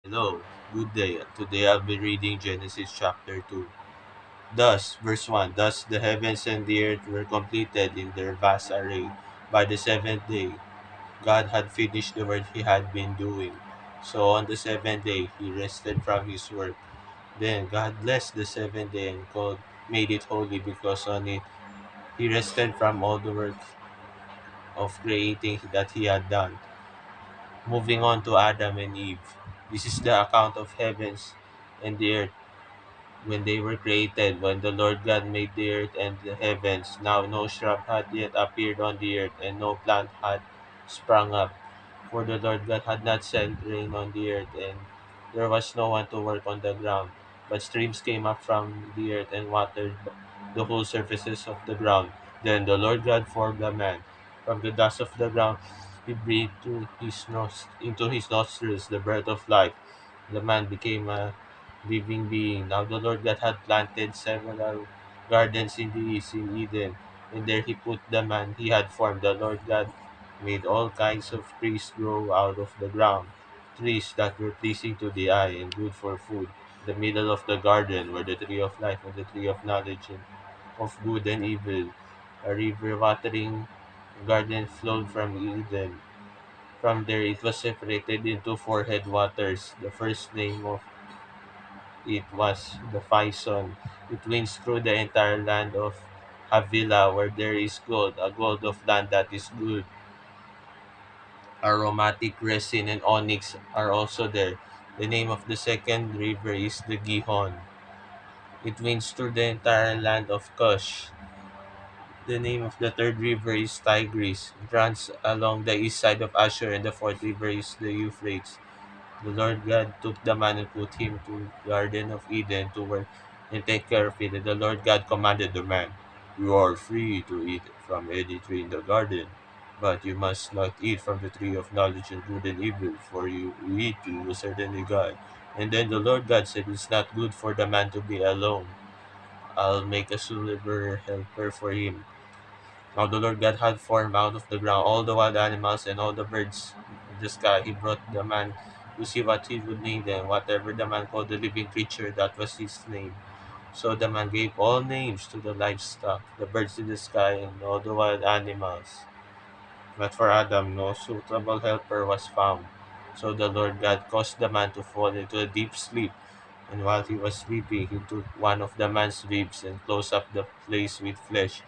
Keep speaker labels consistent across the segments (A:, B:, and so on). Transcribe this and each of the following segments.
A: Hello, good day. Today I'll be reading Genesis chapter 2. Thus, verse 1 Thus the heavens and the earth were completed in their vast array. By the seventh day, God had finished the work he had been doing. So on the seventh day, he rested from his work. Then God blessed the seventh day and made it holy because on it he rested from all the work of creating that he had done. Moving on to Adam and Eve. This is the account of heavens and the earth when they were created, when the Lord God made the earth and the heavens. Now no shrub had yet appeared on the earth, and no plant had sprung up. For the Lord God had not sent rain on the earth, and there was no one to work on the ground. But streams came up from the earth and watered the whole surfaces of the ground. Then the Lord God formed a man. From the dust of the ground he breathed into his nostrils the breath of life. The man became a living being. Now the Lord God had planted several gardens in the east in Eden, and there he put the man he had formed. The Lord God made all kinds of trees grow out of the ground, trees that were pleasing to the eye and good for food. In the middle of the garden were the tree of life and the tree of knowledge and of good and evil. A river watering garden flowed from Eden. From there it was separated into four headwaters. The first name of it was the Faison. It winds through the entire land of Havilah, where there is gold, a gold of land that is good. Aromatic resin and onyx are also there. The name of the second river is the Gihon. It winds through the entire land of Cush. The name of the third river is Tigris. It runs along the east side of Ashur, and the fourth river is the Euphrates. The Lord God took the man and put him to the Garden of Eden to work and take care of it. And the Lord God commanded the man, "You are free to eat from any tree in the garden, but you must not eat from the tree of knowledge of good and evil, for you eat, you will certainly die." And then the Lord God said, "It's not good for the man to be alone. I'll make a suitable helper for him." Now the Lord God had formed out of the ground all the wild animals and all the birds of the sky. He brought the man to see what he would name them. Whatever the man called the living creature, that was his name. So the man gave all names to the livestock, the birds in the sky, and all the wild animals. But for Adam, no suitable helper was found. So the Lord God caused the man to fall into a deep sleep. And while he was sleeping, he took one of the man's ribs and closed up the place with flesh.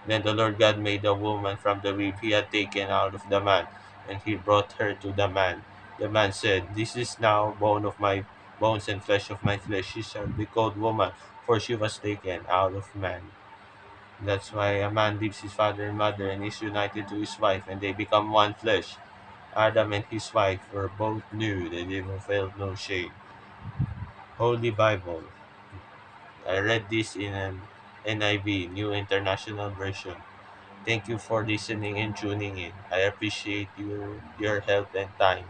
A: Then the Lord God made a woman from the rib he had taken out of the man, and he brought her to the man. The man said, "This is now bone of my bones and flesh of my flesh. She shall be called woman, for she was taken out of man." That's why a man leaves his father and mother and is united to his wife, and they become one flesh. Adam and his wife were both nude, and they felt no shame. Holy Bible. I read this in an NIV, New International Version. Thank you for listening and tuning in. I appreciate your help and time.